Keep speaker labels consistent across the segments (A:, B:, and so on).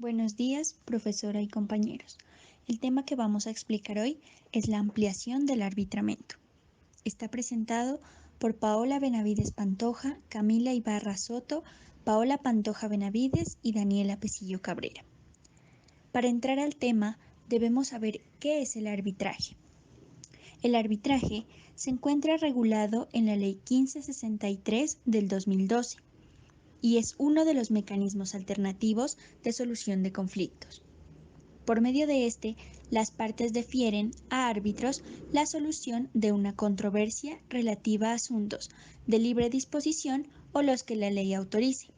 A: Buenos días, profesora y compañeros. El tema que vamos a explicar hoy es la ampliación del arbitramiento. Está presentado por Paola Benavides Pantoja, Camila Ibarra Soto, Paola Pantoja Benavides y Daniela Pesillo Cabrera. Para entrar al tema, debemos saber qué es el arbitraje. El arbitraje se encuentra regulado en la Ley 1563 del 2012 y es uno de los mecanismos alternativos de solución de conflictos. Por medio de este, las partes defieren a árbitros la solución de una controversia relativa a asuntos de libre disposición o los que la ley autorice.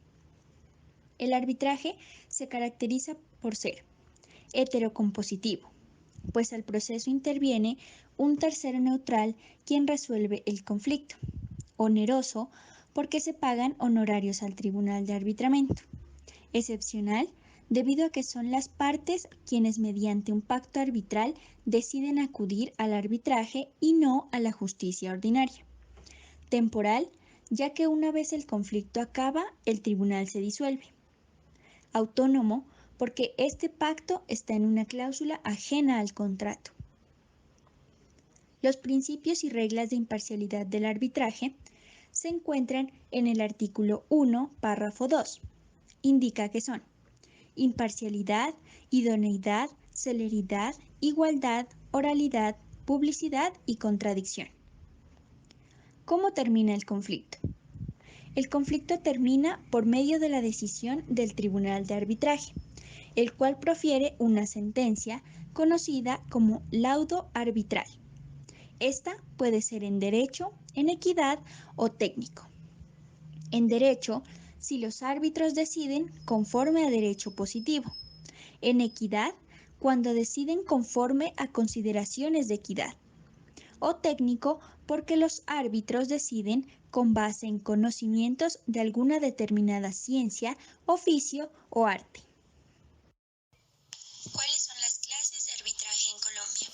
A: El arbitraje se caracteriza por ser heterocompositivo, pues al proceso interviene un tercero neutral quien resuelve el conflicto. Oneroso, porque se pagan honorarios al Tribunal de Arbitramiento. Excepcional, debido a que son las partes quienes mediante un pacto arbitral deciden acudir al arbitraje y no a la justicia ordinaria. Temporal, ya que una vez el conflicto acaba, el tribunal se disuelve. Autónomo, porque este pacto está en una cláusula ajena al contrato. Los principios y reglas de imparcialidad del arbitraje se encuentran en el artículo 1, párrafo 2. Indica que son imparcialidad, idoneidad, celeridad, igualdad, oralidad, publicidad y contradicción. ¿Cómo termina el conflicto? El conflicto termina por medio de la decisión del Tribunal de Arbitraje, el cual profiere una sentencia conocida como laudo arbitral. Esta puede ser en derecho, en equidad o técnico. En derecho, si los árbitros deciden conforme a derecho positivo. En equidad, cuando deciden conforme a consideraciones de equidad. O técnico, porque los árbitros deciden con base en conocimientos de alguna determinada ciencia, oficio o arte.
B: ¿Cuáles son las clases de arbitraje en Colombia?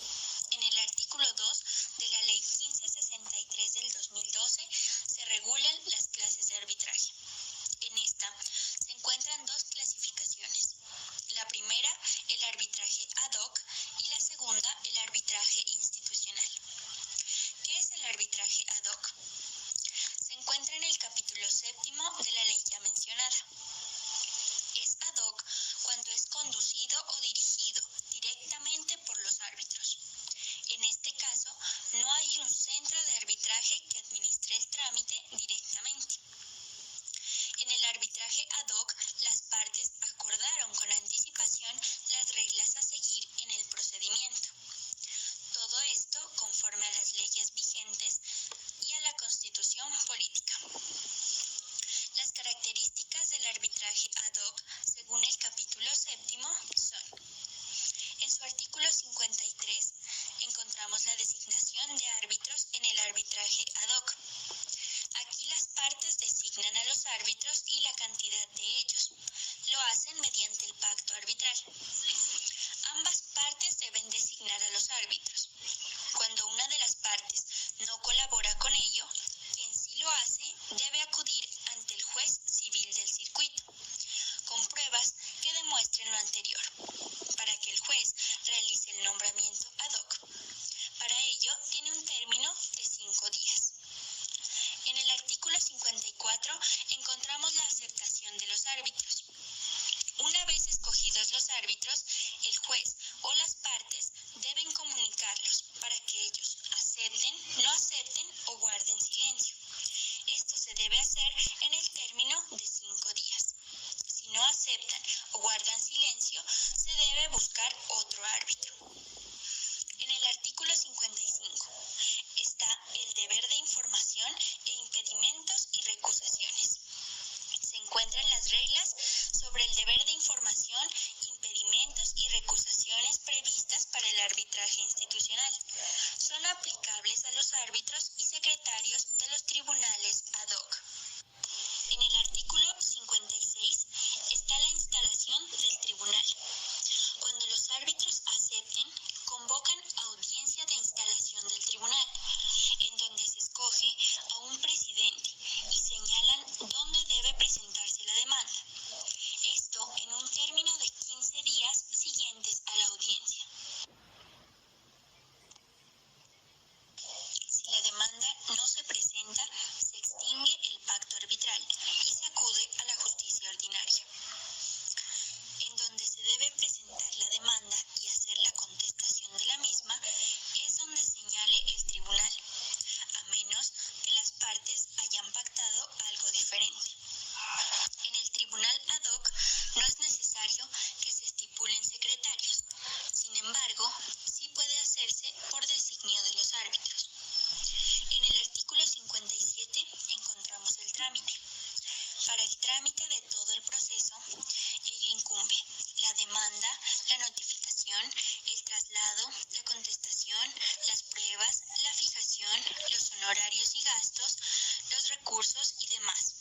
B: En el artículo 2 de la Ley 1563 del 2012 se regulan las clases de arbitraje. En esta se encuentran dos clasificaciones. La primera, el arbitraje ad hoc, y la segunda, el arbitraje institucional. ¿Qué es el arbitraje ad hoc? Se encuentra en el capítulo 7 de la ley ya mencionada. Es ad hoc cuando es conducido o dirigido directamente por los árbitros. En este caso, no hay un centro de arbitraje que administre el trámite directamente. En el arbitraje ad hoc, las partes acordaron con anticipación las reglas a seguir en el procedimiento. Todo esto conforme a las leyes vigentes y a la Constitución política. Las características del arbitraje ad hoc, según el capítulo 7, son: en su artículo 53 encontramos la designación de árbitros en el arbitraje ad hoc. Aquí las partes designan a los árbitros y la cantidad de ellos. Lo hacen mediante el pacto arbitral. Ambas partes deben designar a los árbitros. Cuando una de las partes no colabora con ello, quien sí lo hace debe acudir ante el juez civil del circuito, con pruebas que demuestren lo anterior, para que el juez realice el nombramiento ad hoc. Para ello tiene un término de 5 días. En el artículo 54 encontramos la aceptación de los árbitros. Una vez escogidos los árbitros, el juez o las partes deben comunicarlos para que ellos acepten, no acepten o guarden silencio. Esto se debe hacer en el término de 5 días. Si no aceptan o guardan silencio, se debe buscar otro árbitro. En el artículo 55 está el deber de información e impedimentos y recusaciones. Se encuentran las reglas sobre el deber de información, impedimentos y recusaciones previstas para el arbitraje institucional. Son aplicables a los árbitros y secretarios de los tribunales ad hoc. En el artículo 56 está la instalación del tribunal. Cuando los árbitros acepten, convocan audiencia de instalación del tribunal, en donde se escoge a un presidente y señalan dónde debe presentarse la demanda. Esto en un término de 15 frente de todo el proceso, ella incumbe la demanda, la notificación, el traslado, la contestación, las pruebas, la fijación, los honorarios y gastos, los recursos y demás.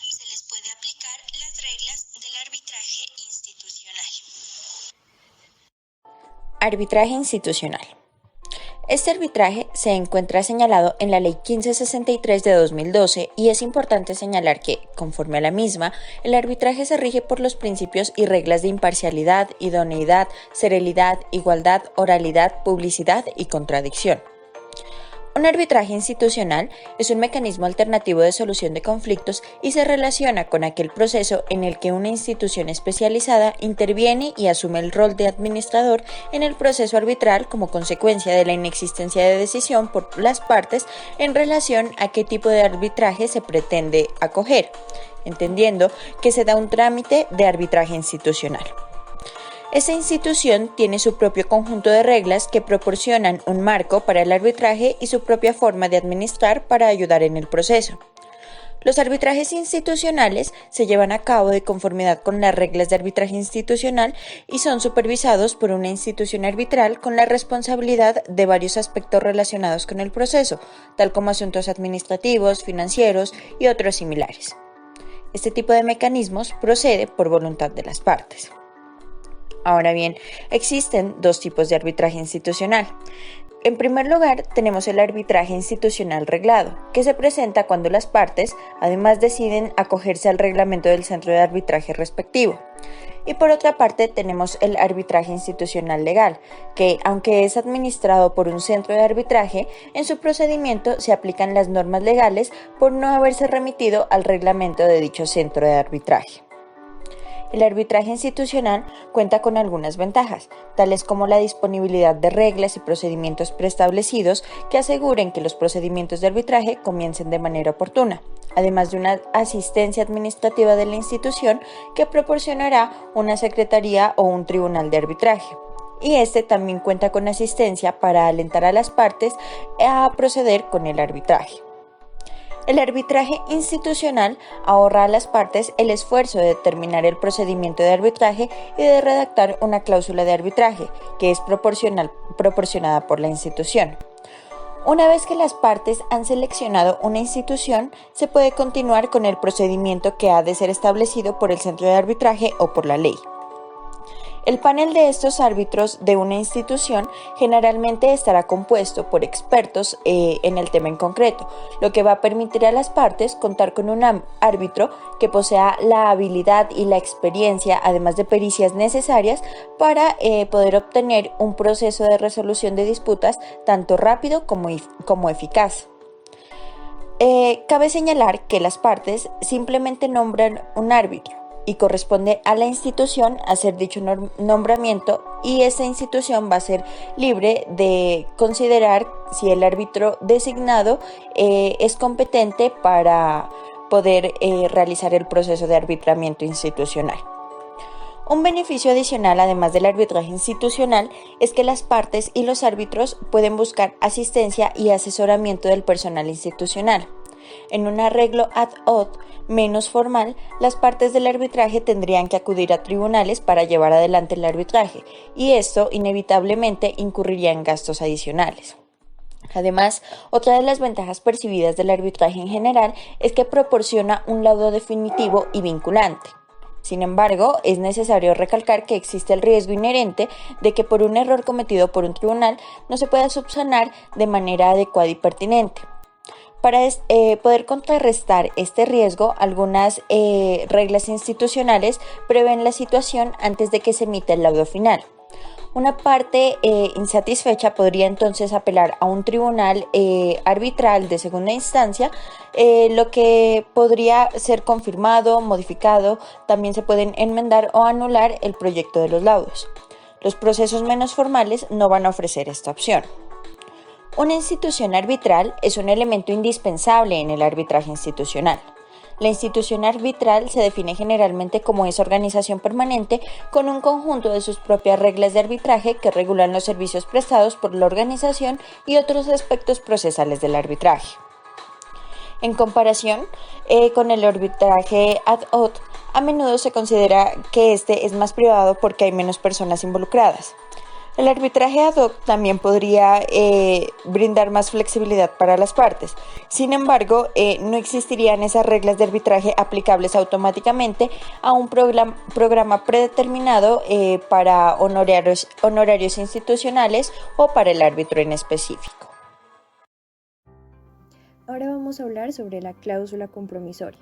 B: Se les puede aplicar las reglas del arbitraje institucional.
C: Arbitraje institucional. Este arbitraje se encuentra señalado en la Ley 1563 de 2012 y es importante señalar que, conforme a la misma, el arbitraje se rige por los principios y reglas de imparcialidad, idoneidad, serenidad, igualdad, oralidad, publicidad y contradicción. Un arbitraje institucional es un mecanismo alternativo de solución de conflictos y se relaciona con aquel proceso en el que una institución especializada interviene y asume el rol de administrador en el proceso arbitral como consecuencia de la inexistencia de decisión por las partes en relación a qué tipo de arbitraje se pretende acoger, entendiendo que se da un trámite de arbitraje institucional. Esta institución tiene su propio conjunto de reglas que proporcionan un marco para el arbitraje y su propia forma de administrar para ayudar en el proceso. Los arbitrajes institucionales se llevan a cabo de conformidad con las reglas de arbitraje institucional y son supervisados por una institución arbitral con la responsabilidad de varios aspectos relacionados con el proceso, tal como asuntos administrativos, financieros y otros similares. Este tipo de mecanismos procede por voluntad de las partes. Ahora bien, existen dos tipos de arbitraje institucional. En primer lugar, tenemos el arbitraje institucional reglado, que se presenta cuando las partes, además, deciden acogerse al reglamento del centro de arbitraje respectivo. Y por otra parte, tenemos el arbitraje institucional legal, que, aunque es administrado por un centro de arbitraje, en su procedimiento se aplican las normas legales por no haberse remitido al reglamento de dicho centro de arbitraje. El arbitraje institucional cuenta con algunas ventajas, tales como la disponibilidad de reglas y procedimientos preestablecidos que aseguren que los procedimientos de arbitraje comiencen de manera oportuna, además de una asistencia administrativa de la institución que proporcionará una secretaría o un tribunal de arbitraje. Y este también cuenta con asistencia para alentar a las partes a proceder con el arbitraje. El arbitraje institucional ahorra a las partes el esfuerzo de determinar el procedimiento de arbitraje y de redactar una cláusula de arbitraje, que es proporcionada por la institución. Una vez que las partes han seleccionado una institución, se puede continuar con el procedimiento que ha de ser establecido por el centro de arbitraje o por la ley. El panel de estos árbitros de una institución generalmente estará compuesto por expertos en el tema en concreto, lo que va a permitir a las partes contar con un árbitro que posea la habilidad y la experiencia, además de pericias necesarias para poder obtener un proceso de resolución de disputas tanto rápido como eficaz. Cabe señalar que las partes simplemente nombran un árbitro y corresponde a la institución hacer dicho nombramiento, y esa institución va a ser libre de considerar si el árbitro designado es competente para poder realizar el proceso de arbitramiento institucional. Un beneficio adicional, además del arbitraje institucional, es que las partes y los árbitros pueden buscar asistencia y asesoramiento del personal institucional. En un arreglo ad hoc menos formal, las partes del arbitraje tendrían que acudir a tribunales para llevar adelante el arbitraje, y esto inevitablemente incurriría en gastos adicionales. Además, otra de las ventajas percibidas del arbitraje en general es que proporciona un laudo definitivo y vinculante. Sin embargo, es necesario recalcar que existe el riesgo inherente de que por un error cometido por un tribunal no se pueda subsanar de manera adecuada y pertinente. Para poder contrarrestar este riesgo, algunas reglas institucionales prevén la situación antes de que se emita el laudo final. Una parte insatisfecha podría entonces apelar a un tribunal arbitral de segunda instancia, lo que podría ser confirmado, modificado. También se pueden enmendar o anular el proyecto de los laudos. Los procesos menos formales no van a ofrecer esta opción. Una institución arbitral es un elemento indispensable en el arbitraje institucional. La institución arbitral se define generalmente como esa organización permanente con un conjunto de sus propias reglas de arbitraje que regulan los servicios prestados por la organización y otros aspectos procesales del arbitraje. En comparación con el arbitraje ad hoc, A menudo se considera que este es más privado porque hay menos personas involucradas. El arbitraje ad hoc también podría brindar más flexibilidad para las partes. Sin embargo, no existirían esas reglas de arbitraje aplicables automáticamente a un programa predeterminado para honorarios institucionales o para el árbitro en específico.
D: Ahora vamos a hablar sobre la cláusula compromisoria.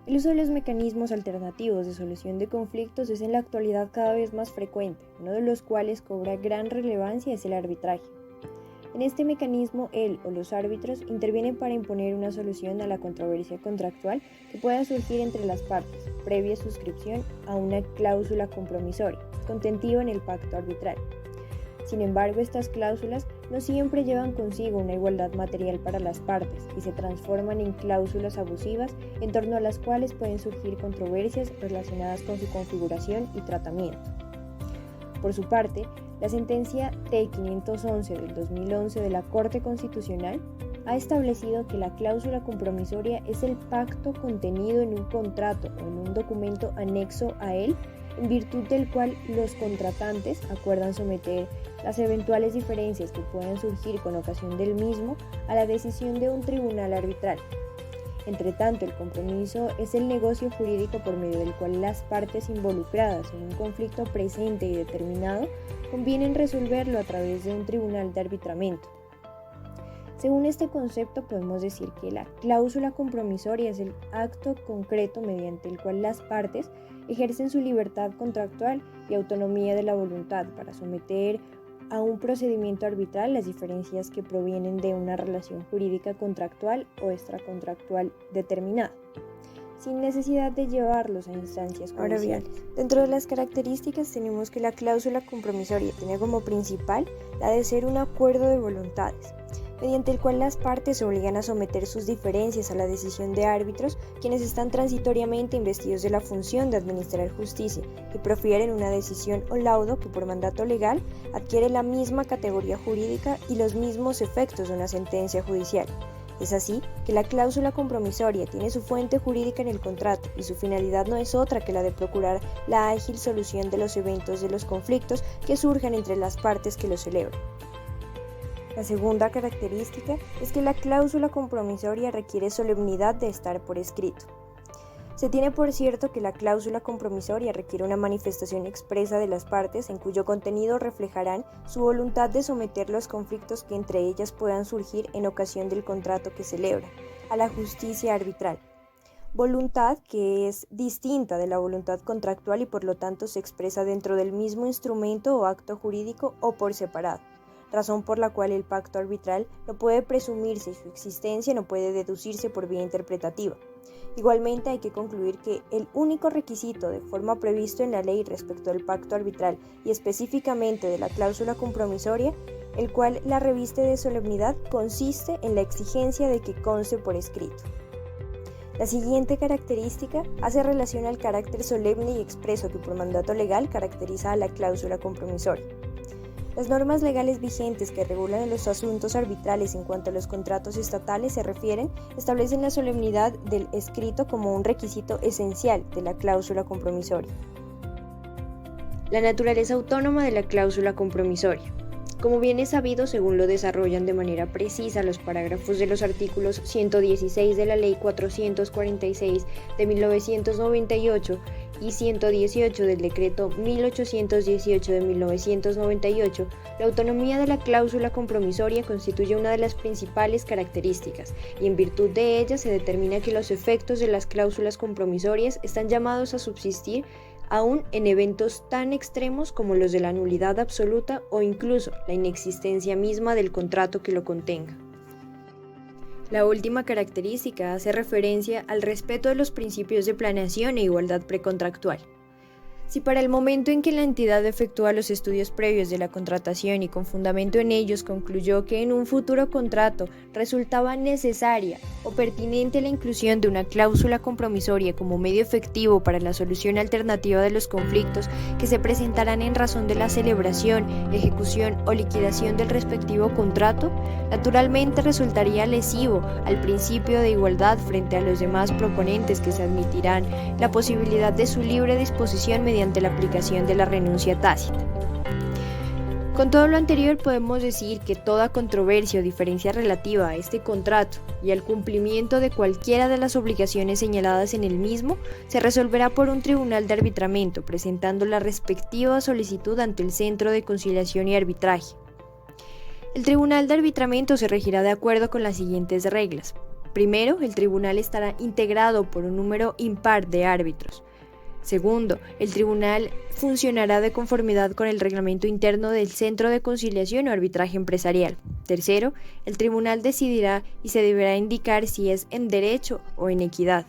D: El uso de los mecanismos alternativos de solución de conflictos es en la actualidad cada vez más frecuente, uno de los cuales cobra gran relevancia es el arbitraje. En este mecanismo, él o los árbitros intervienen para imponer una solución a la controversia contractual que pueda surgir entre las partes, previa suscripción a una cláusula compromisoria, contentiva en el pacto arbitral. Sin embargo, estas cláusulas no siempre llevan consigo una igualdad material para las partes y se transforman en cláusulas abusivas en torno a las cuales pueden surgir controversias relacionadas con su configuración y tratamiento. Por su parte, la sentencia T-511 del 2011 de la Corte Constitucional ha establecido que la cláusula compromisoria es el pacto contenido en un contrato o en un documento anexo a él, en virtud del cual los contratantes acuerdan someter las eventuales diferencias que puedan surgir con ocasión del mismo a la decisión de un tribunal arbitral. Entre tanto, el compromiso es el negocio jurídico por medio del cual las partes involucradas en un conflicto presente y determinado convienen resolverlo a través de un tribunal de arbitramiento. Según este concepto, podemos decir que la cláusula compromisoria es el acto concreto mediante el cual las partes ejercen su libertad contractual y autonomía de la voluntad para someter a un procedimiento arbitral las diferencias que provienen de una relación jurídica contractual o extracontractual determinada, sin necesidad de llevarlos a instancias judiciales. Ahora bien, dentro de las características tenemos que la cláusula compromisoria tiene como principal la de ser un acuerdo de voluntades, mediante el cual las partes se obligan a someter sus diferencias a la decisión de árbitros, quienes están transitoriamente investidos de la función de administrar justicia, que profieren una decisión o laudo que por mandato legal adquiere la misma categoría jurídica y los mismos efectos de una sentencia judicial. Es así que la cláusula compromisoria tiene su fuente jurídica en el contrato y su finalidad no es otra que la de procurar la ágil solución de los eventos de los conflictos que surjan entre las partes que los celebran. La segunda característica es que la cláusula compromisoria requiere solemnidad de estar por escrito. Se tiene por cierto que la cláusula compromisoria requiere una manifestación expresa de las partes en cuyo contenido reflejarán su voluntad de someter los conflictos que entre ellas puedan surgir en ocasión del contrato que celebra, a la justicia arbitral. Voluntad que es distinta de la voluntad contractual y por lo tanto se expresa dentro del mismo instrumento o acto jurídico o por separado, razón por la cual el pacto arbitral no puede presumirse y su existencia no puede deducirse por vía interpretativa. Igualmente hay que concluir que el único requisito de forma previsto en la ley respecto del pacto arbitral y específicamente de la cláusula compromisoria, el cual la reviste de solemnidad, consiste en la exigencia de que conste por escrito. La siguiente característica hace relación al carácter solemne y expreso que por mandato legal caracteriza a la cláusula compromisoria. Las normas legales vigentes que regulan los asuntos arbitrales en cuanto a los contratos estatales se refieren, establecen la solemnidad del escrito como un requisito esencial de la cláusula compromisoria. La naturaleza autónoma de la cláusula compromisoria. Como bien es sabido, según lo desarrollan de manera precisa los parágrafos de los artículos 116 de la Ley 446 de 1998 y 118 del Decreto 1818 de 1998, la autonomía de la cláusula compromisoria constituye una de las principales características, y en virtud de ella se determina que los efectos de las cláusulas compromisorias están llamados a subsistir aún en eventos tan extremos como los de la nulidad absoluta o incluso la inexistencia misma del contrato que lo contenga. La última característica hace referencia al respeto de los principios de planeación e igualdad precontractual. Si para el momento en que la entidad efectúa los estudios previos de la contratación y con fundamento en ellos concluyó que en un futuro contrato resultaba necesaria o pertinente la inclusión de una cláusula compromisoria como medio efectivo para la solución alternativa de los conflictos que se presentarán en razón de la celebración, ejecución o liquidación del respectivo contrato, naturalmente resultaría lesivo al principio de igualdad frente a los demás proponentes que se admitirán la posibilidad de su libre disposición mediante la aplicación de la renuncia tácita. Con todo lo anterior podemos decir que toda controversia o diferencia relativa a este contrato y al cumplimiento de cualquiera de las obligaciones señaladas en el mismo se resolverá por un tribunal de arbitramiento presentando la respectiva solicitud ante el Centro de Conciliación y Arbitraje. El tribunal de arbitramiento se regirá de acuerdo con las siguientes reglas. Primero, el tribunal estará integrado por un número impar de árbitros. Segundo, el tribunal funcionará de conformidad con el reglamento interno del Centro de Conciliación o Arbitraje Empresarial. Tercero, el tribunal decidirá y se deberá indicar si es en derecho o en equidad.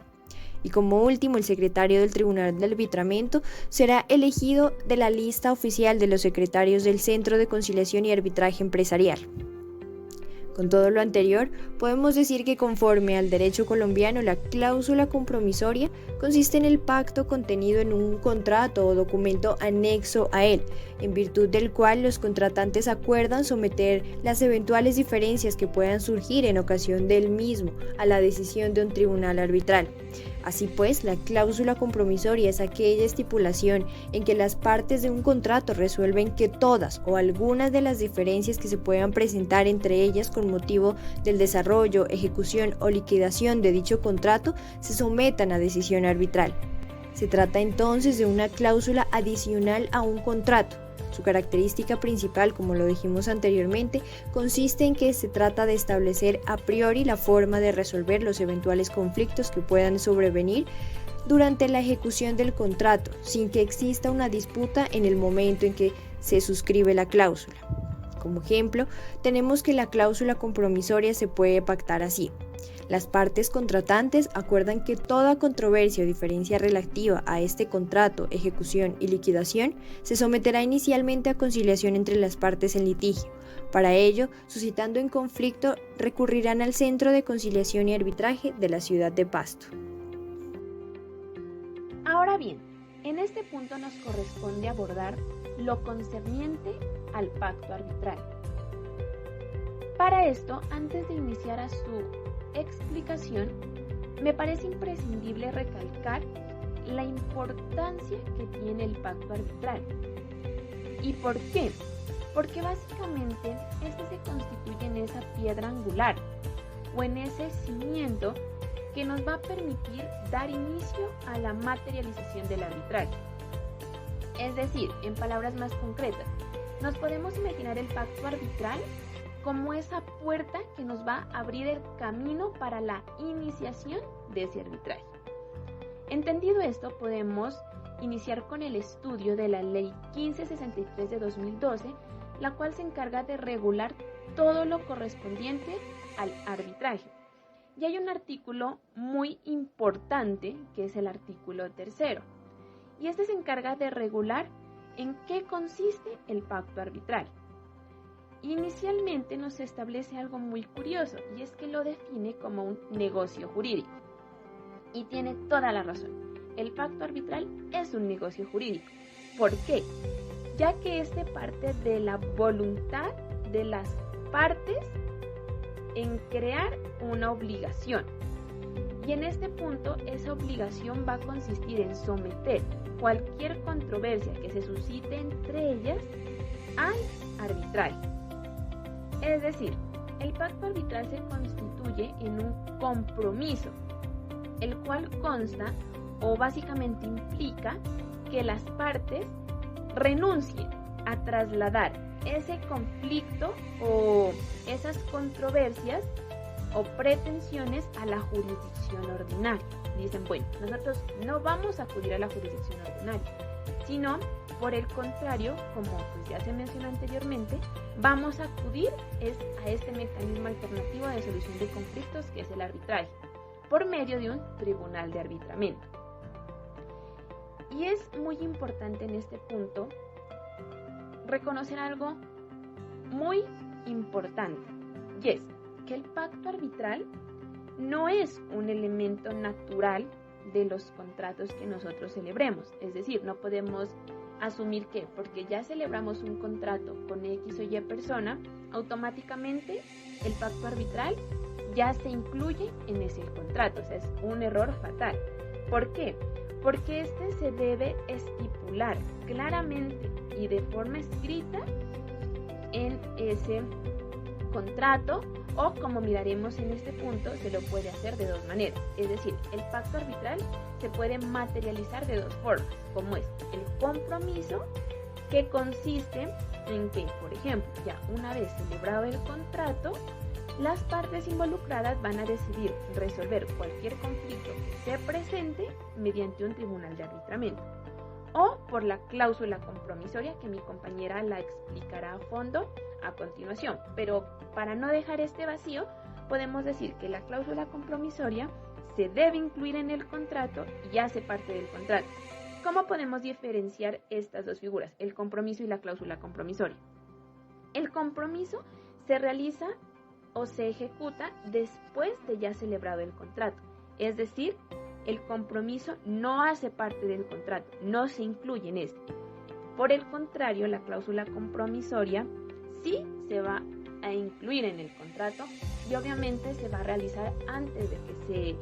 D: Y como último, el secretario del Tribunal de Arbitramiento será elegido de la lista oficial de los secretarios del Centro de Conciliación y Arbitraje Empresarial. Con todo lo anterior, podemos decir que conforme al derecho colombiano, la cláusula compromisoria consiste en el pacto contenido en un contrato o documento anexo a él, en virtud del cual los contratantes acuerdan someter las eventuales diferencias que puedan surgir en ocasión del mismo a la decisión de un tribunal arbitral. Así pues, la cláusula compromisoria es aquella estipulación en que las partes de un contrato resuelven que todas o algunas de las diferencias que se puedan presentar entre ellas con motivo del desarrollo, ejecución o liquidación de dicho contrato se sometan a decisión arbitral. Se trata entonces de una cláusula adicional a un contrato. Su característica principal, como lo dijimos anteriormente, consiste en que se trata de establecer a priori la forma de resolver los eventuales conflictos que puedan sobrevenir durante la ejecución del contrato, sin que exista una disputa en el momento en que se suscribe la cláusula. Como ejemplo, tenemos que la cláusula compromisoria se puede pactar así. Las partes contratantes acuerdan que toda controversia o diferencia relativa a este contrato, ejecución y liquidación se someterá inicialmente a conciliación entre las partes en litigio. Para ello, suscitando en conflicto, recurrirán al Centro de Conciliación y Arbitraje de la ciudad de Pasto.
E: Ahora bien, en este punto nos corresponde abordar lo concerniente al pacto arbitral. Para esto, antes de iniciar a su explicación, me parece imprescindible recalcar la importancia que tiene el pacto arbitral. ¿Y por qué? Porque básicamente este se constituye en esa piedra angular o en ese cimiento que nos va a permitir dar inicio a la materialización del arbitraje. Es decir, en palabras más concretas, nos podemos imaginar el pacto arbitral como esa puerta que nos va a abrir el camino para la iniciación de ese arbitraje. Entendido esto, podemos iniciar con el estudio de la Ley 1563 de 2012, la cual se encarga de regular todo lo correspondiente al arbitraje. Y hay un artículo muy importante que es el artículo 3º, y este se encarga de regular en qué consiste el pacto arbitral. Inicialmente nos establece algo muy curioso, y es que lo define como un negocio jurídico. Y tiene toda la razón. El pacto arbitral es un negocio jurídico. ¿Por qué? Ya que este parte de la voluntad de las partes en crear una obligación. Y en este punto, esa obligación va a consistir en someter cualquier controversia que se suscite entre ellas al arbitraje. Es decir, el pacto arbitral se constituye en un compromiso, el cual consta o básicamente implica que las partes renuncien a trasladar ese conflicto o esas controversias o pretensiones a la jurisdicción ordinaria. Dicen, bueno, nosotros no vamos a acudir a la jurisdicción ordinaria, sino por el contrario, como pues ya se mencionó anteriormente, vamos a acudir a este mecanismo alternativo de solución de conflictos que es el arbitraje, por medio de un tribunal de arbitramiento. Y es muy importante en este punto reconocer algo muy importante, y es que el pacto arbitral no es un elemento natural de los contratos que nosotros celebremos. Es decir, no podemos asumir que porque ya celebramos un contrato con X o Y persona, automáticamente el pacto arbitral ya se incluye en ese contrato. O sea, es un error fatal. ¿Por qué? Porque este se debe estipular claramente y de forma escrita en ese contrato, o como miraremos en este punto, se lo puede hacer de dos maneras. Es decir, el pacto arbitral se puede materializar de dos formas, como es el compromiso, que consiste en que, por ejemplo, ya una vez celebrado el contrato, las partes involucradas van a decidir resolver cualquier conflicto que se presente mediante un tribunal de arbitramiento, o por la cláusula compromisoria, que mi compañera la explicará a fondo a continuación. Pero para no dejar este vacío, podemos decir que la cláusula compromisoria se debe incluir en el contrato y hace parte del contrato. ¿Cómo podemos diferenciar estas dos figuras, el compromiso y la cláusula compromisoria? El compromiso se realiza o se ejecuta después de ya celebrado el contrato. Es decir, el compromiso no hace parte del contrato, no se incluye en este. Por el contrario, la cláusula compromisoria sí se va a incluir en el contrato y obviamente se va a realizar antes de que se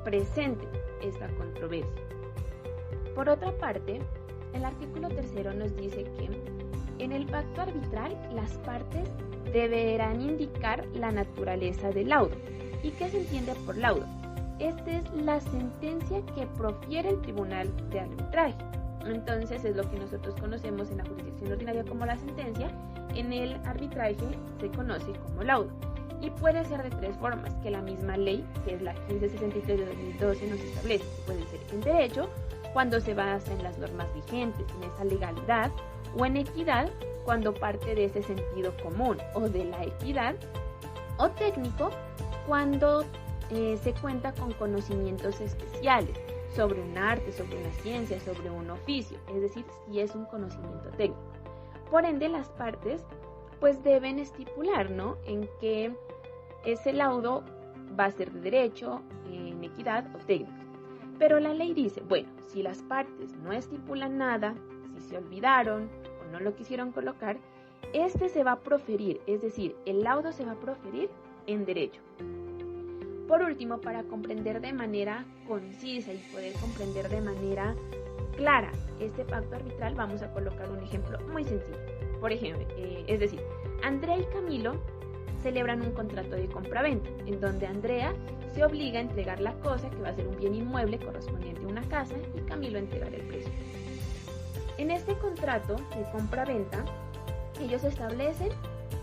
E: presente esta controversia. Por otra parte, el artículo 3 nos dice que en el pacto arbitral las partes deberán indicar la naturaleza del laudo. ¿Y qué se entiende por laudo? Esta es la sentencia que profiere el tribunal de arbitraje. Entonces es lo que nosotros conocemos en la jurisdicción ordinaria como la sentencia, en el arbitraje se conoce como laudo. Y puede ser de tres formas que la misma ley, que es la 1563 de 2012, nos establece. Puede ser en derecho, cuando se basa en las normas vigentes, en esa legalidad, o en equidad, cuando parte de ese sentido común o de la equidad, o técnico, cuando se cuenta con conocimientos especiales sobre un arte, sobre una ciencia, sobre un oficio, es decir, si es un conocimiento técnico. Por ende, las partes pues deben estipular, ¿no?, en que ese laudo va a ser de derecho, en equidad o técnico. Pero la ley dice, bueno, si las partes no estipulan nada, si se olvidaron o no lo quisieron colocar, este se va a proferir, es decir, el laudo se va a proferir en derecho. Por último, para comprender de manera concisa y poder comprender de manera clara este pacto arbitral, vamos a colocar un ejemplo muy sencillo. Por ejemplo, es decir, Andrea y Camilo celebran un contrato de compraventa, en donde Andrea se obliga a entregar la cosa, que va a ser un bien inmueble correspondiente a una casa, y Camilo a entregar el precio. En este contrato de compraventa, ellos establecen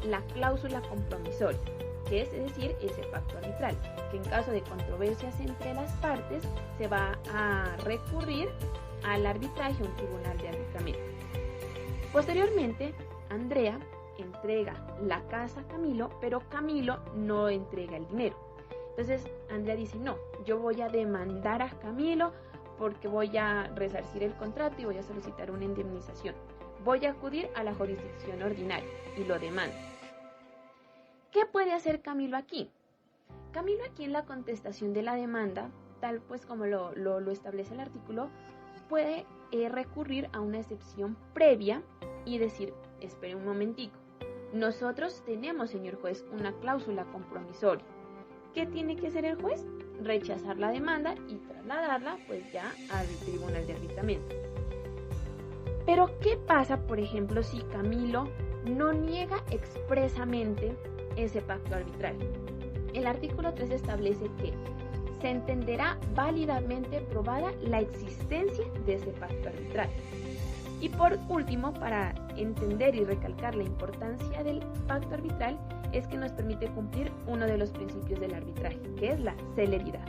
E: la cláusula compromisoria, que es decir, ese pacto arbitral, que en caso de controversias entre las partes se va a recurrir al arbitraje, a un tribunal de arbitramiento. Posteriormente, Andrea entrega la casa a Camilo, pero Camilo no entrega el dinero. Entonces, Andrea dice, no, yo voy a demandar a Camilo porque voy a resarcir el contrato y voy a solicitar una indemnización. Voy a acudir a la jurisdicción ordinaria y lo demando. ¿Qué puede hacer Camilo aquí? Camilo aquí, en la contestación de la demanda, tal pues como lo establece el artículo, puede recurrir a una excepción previa y decir, espere un momentico, nosotros tenemos, señor juez, una cláusula compromisoria. ¿Qué tiene que hacer el juez? Rechazar la demanda y trasladarla pues ya al tribunal de arbitramiento. Pero ¿qué pasa, por ejemplo, si Camilo no niega expresamente ese pacto arbitral? El artículo 3 establece que se entenderá válidamente probada la existencia de ese pacto arbitral. Y por último, para entender y recalcar la importancia del pacto arbitral, es que nos permite cumplir uno de los principios del arbitraje, que es la celeridad.